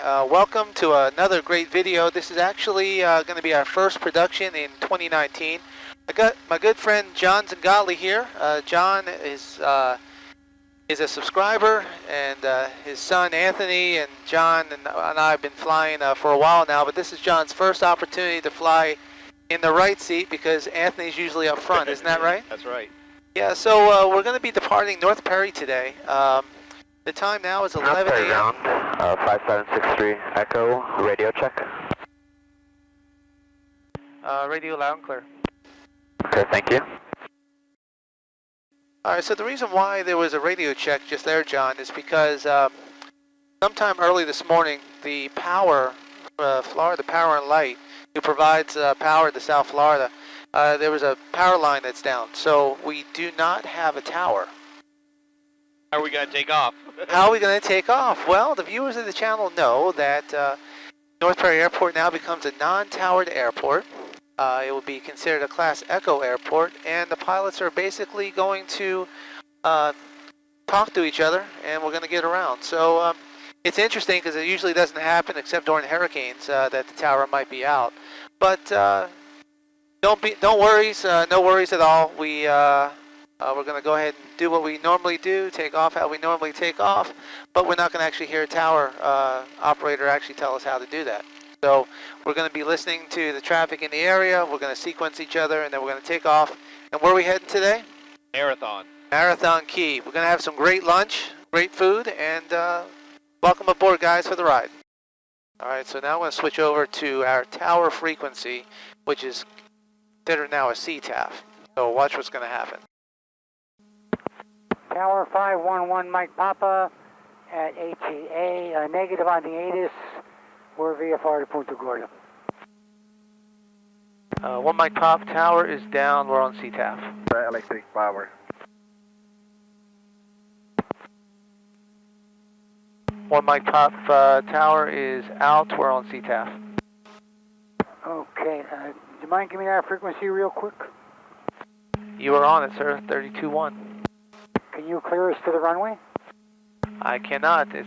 Welcome to another great video. This is actually going to be our first production in 2019. I got my good friend John Zingali here. John is a subscriber, and his son Anthony and John and I have been flying for a while now, but this is John's first opportunity to fly in the right seat because Anthony's usually up front. Isn't that right? That's right. Yeah, so we're going to be departing North Perry today. The time now is 11 a.m. 5763 Echo, radio check. Radio loud and clear. Okay, thank you. Alright, so the reason why there was a radio check just there, John, is because sometime early this morning, the power, Florida Power and Light, who provides power to South Florida, there was a power line that's down, so we do not have a tower. How are we going to take off? How are we going to take off? Well, the viewers of the channel know that North Perry Airport now becomes a non-towered airport. It will be considered a Class Echo airport, and the pilots are basically going to talk to each other, and we're going to get around. So it's interesting because it usually doesn't happen except during hurricanes that the tower might be out. But no worries at all. We're going to go ahead and do what we normally do, take off how we normally take off, but we're not going to actually hear a tower operator actually tell us how to do that. So we're going to be listening to the traffic in the area, we're going to sequence each other, and then we're going to take off. And where are we heading today? Marathon. Marathon Key. We're going to have some great lunch, great food, and welcome aboard, guys, for the ride. All right, so now I'm going to switch over to our tower frequency, which is considered now a CTAF. So watch what's going to happen. Tower 511 Mike Papa at ATA, negative on the ATIS. We're VFR to Punta Gorda. 1 Mike Pop, tower is down, we're on CTAF. Electric power. 1 Mike Pop, tower is out, we're on CTAF. Okay, do you mind giving me that frequency real quick? You are on it, sir, 32.1. Can you clear us to the runway? I cannot. It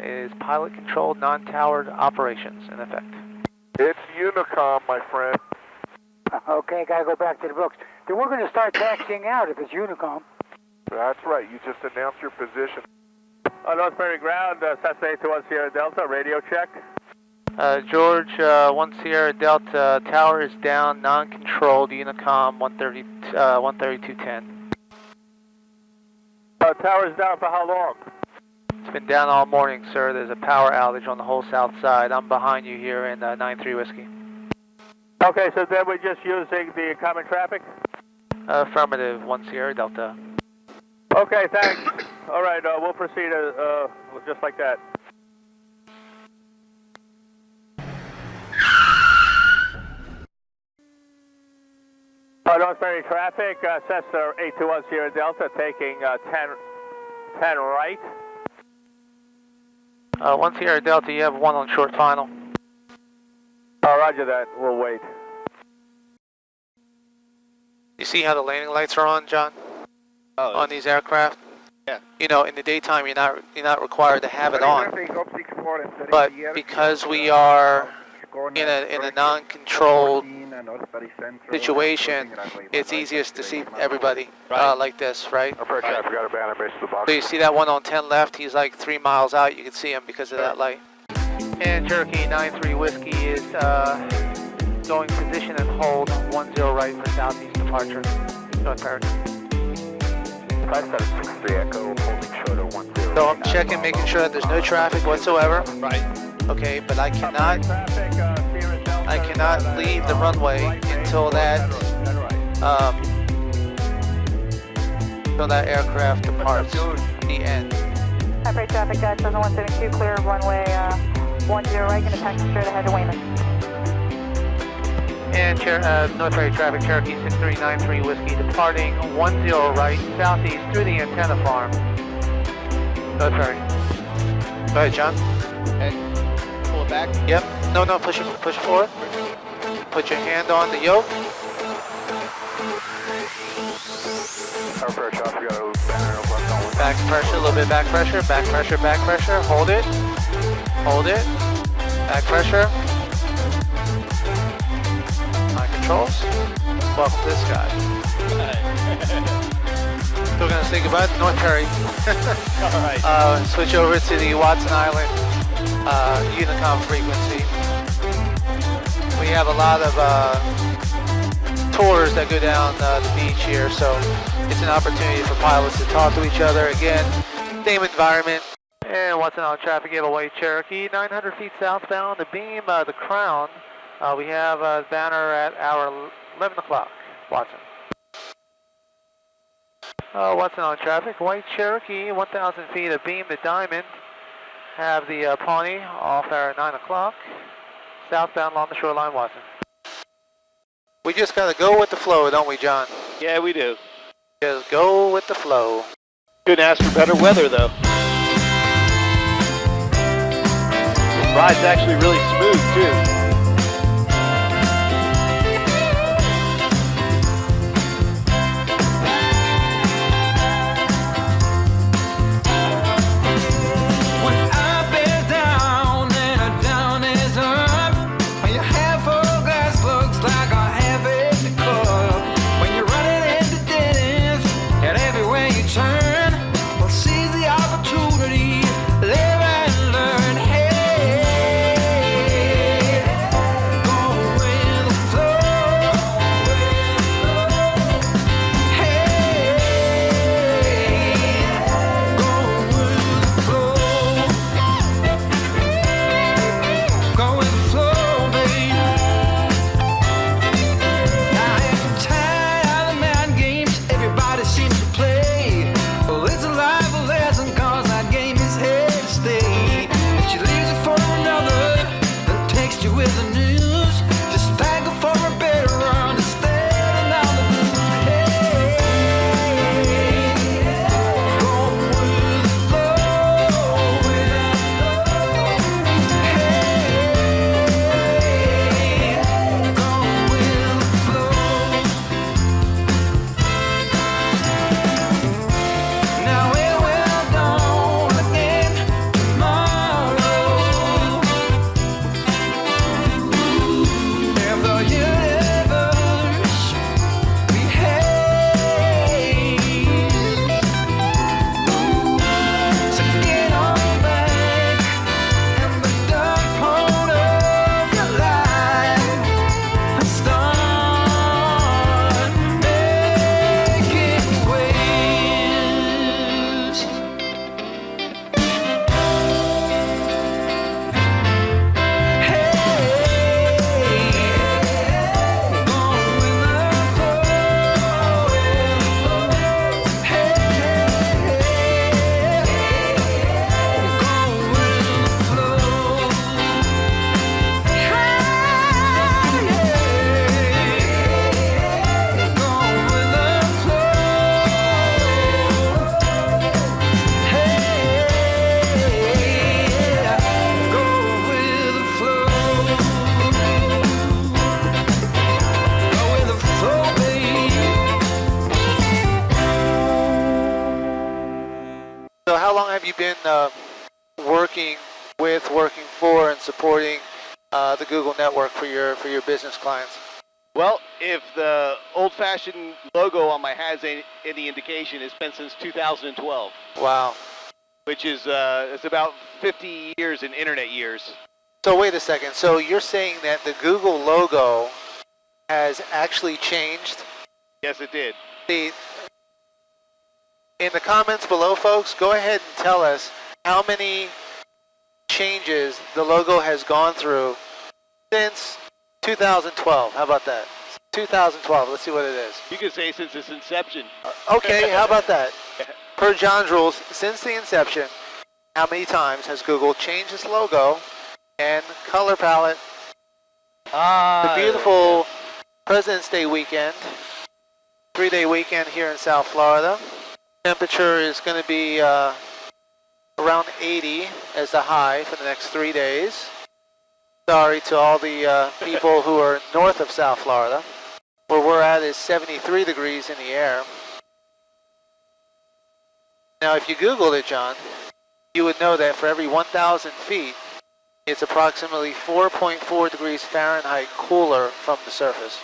is pilot-controlled, non-towered operations in effect. It's Unicom, my friend. Okay, gotta go back to the books. Then we're going to start taxiing out if it's Unicom. That's right. You just announced your position. North Perry ground, Cessna 821 Sierra Delta, radio check. George, 1 Sierra Delta, tower is down, non-controlled, Unicom 13210. Tower is down for how long? It's been down all morning, sir. There's a power outage on the whole south side. I'm behind you here in 93 Whiskey. Okay, so then we're just using the common traffic? Affirmative, 1 Sierra Delta. Okay, thanks. All right, we'll proceed just like that. North Perry traffic, Cessna 821 Sierra Delta taking 10 right. 1 Sierra Delta, you have 1 on short final. Oh, roger that, we'll wait. You see how the landing lights are on, John? Oh, on these aircraft? Yeah. You know, in the daytime you're not required to have it on. But because we are in a non-controlled situation, it's easiest to see everybody like this, right? So you see that one on 10 left, he's like 3 miles out, you can see him because of that light. And Cherokee 93 Whiskey is going position and hold 10 right for southeast departure, North Perry. 5763 Echo, holding short of 10. So I'm checking, making sure that there's no traffic whatsoever. Right. Okay, but I cannot leave the runway until that aircraft departs. The end. High traffic, guys, 172, clear runway 10 right, going to taxi straight ahead to Weymouth. And North Perry traffic, Cherokee 6393 Whiskey, departing 10 right, southeast through the antenna farm. North Perry. Go ahead, John. Okay. Pull it back? Yep. No, push it forward. Put your hand on the yoke. Back pressure, a little bit back pressure, hold it. Hold it. Back pressure. My controls. Welcome this guy. So we're going to say goodbye to North Perry. Alright. Switch over to the Watson Island Unicom frequency. We have a lot of tours that go down the beach here, so it's an opportunity for pilots to talk to each other. Again, same environment. And Watson Island traffic, Ava White Cherokee, 900 feet southbound, the beam, the Crown. We have a banner at hour 11 o'clock, Watson. Watson Island traffic, White Cherokee, 1,000 feet, a beam, the Diamond. Have the Pawnee off hour 9 o'clock, southbound along the shoreline, Watson. We just gotta go with the flow, don't we, John? Yeah, we do. Just go with the flow. Couldn't ask for better weather, though. The ride's actually really smooth, too. working for, and supporting the Google network for your business clients? Well, if the old-fashioned logo on my has any indication, it's been since 2012. Wow. Which is it's about 50 years in internet years. So wait a second. So you're saying that the Google logo has actually changed? Yes, it did. In the comments below, folks, go ahead and tell us how many changes the logo has gone through since 2012. How about that? 2012. Let's see what it is. You could say since its inception. Okay, how about that? Per John's rules, since the inception, how many times has Google changed its logo and color palette? The beautiful President's Day weekend, 3-day weekend here in South Florida. Temperature is going to be around 80 as the high for the next 3 days. Sorry to all the people who are north of South Florida. Where we're at is 73 degrees in the air. Now, if you Googled it, John, you would know that for every 1,000 feet, It's approximately 4.4 degrees Fahrenheit cooler from the surface.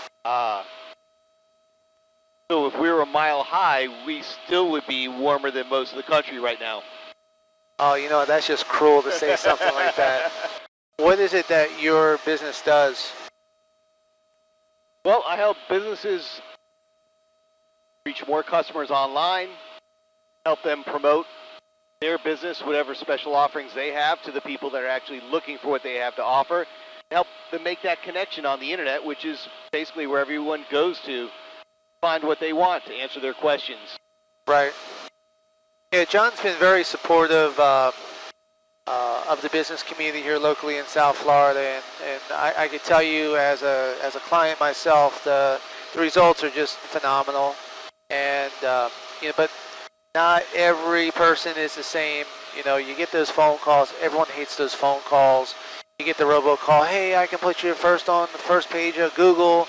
So if we were a mile high, we still would be warmer than most of the country right now. Oh, you know, that's just cruel to say something like that. What is it that your business does? Well, I help businesses reach more customers online, help them promote their business, whatever special offerings they have to the people that are actually looking for what they have to offer, help them make that connection on the internet, which is basically where everyone goes to find what they want to answer their questions. Right. Yeah, John's been very supportive of the business community here locally in South Florida, and I could tell you as a client myself, the results are just phenomenal. And you know, but not every person is the same. You know, you get those phone calls. Everyone hates those phone calls. You get the robocall. Hey, I can put you first on the first page of Google.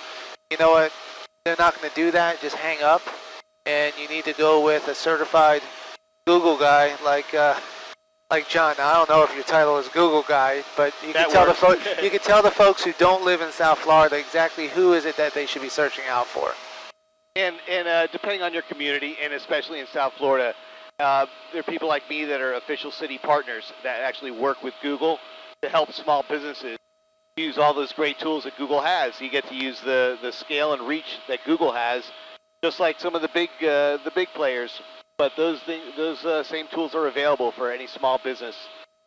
You know what? They're not going to do that. Just hang up. And you need to go with a certified Google guy like John. Now, I don't know if your title is Google guy, but you can tell you can tell the folks who don't live in South Florida exactly who is it that they should be searching out for. And depending on your community, and especially in South Florida, there are people like me that are official city partners that actually work with Google to help small businesses use all those great tools that Google has. You get to use the scale and reach that Google has, just like some of the big players. But those same tools are available for any small business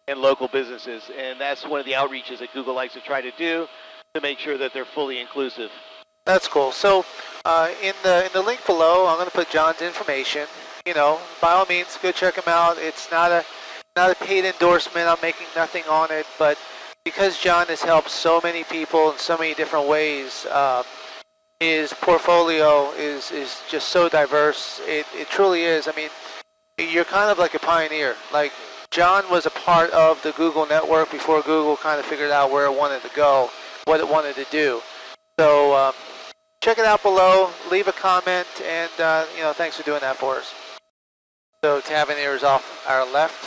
and local businesses, and that's one of the outreaches that Google likes to try to do to make sure that they're fully inclusive. That's cool. So in the link below, I'm going to put John's information. You know, by all means, go check him out. It's not a paid endorsement. I'm making nothing on it, but because John has helped so many people in so many different ways, his portfolio is just so diverse. It truly is. I mean, you're kind of like a pioneer. Like, John was a part of the Google network before Google kind of figured out where it wanted to go, what it wanted to do. So check it out below, leave a comment, and you know, thanks for doing that for us. So Tavernier is off our left.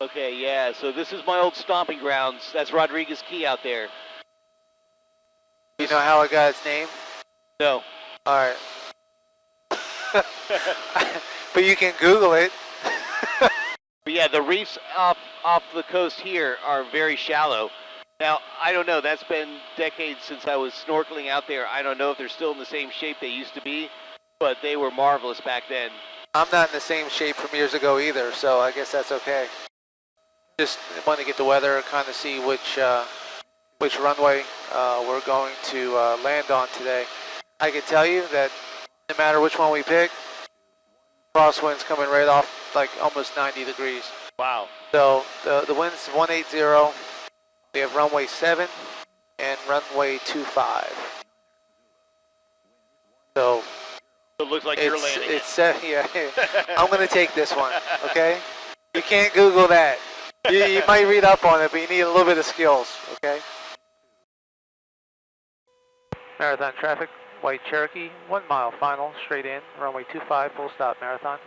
Okay, yeah, so this is my old stomping grounds. That's Rodriguez Key out there. You know how I got its name? No. All right. But you can Google it. But yeah, the reefs off the coast here are very shallow. Now, I don't know, that's been decades since I was snorkeling out there. I don't know if they're still in the same shape they used to be, but they were marvelous back then. I'm not in the same shape from years ago either, so I guess that's okay. Just want to get the weather, kind of see which runway we're going to land on today. I can tell you that no matter which one we pick, crosswind's coming right off like almost 90 degrees. Wow. So the wind's 180. We have runway 7 and runway 25. So it looks like you're landing. Yeah. I'm going to take this one, okay? You can't Google that. You might read up on it, but you need a little bit of skills, okay? Marathon traffic, White Cherokee, 1 mile final, straight in, runway 25, full stop, Marathon.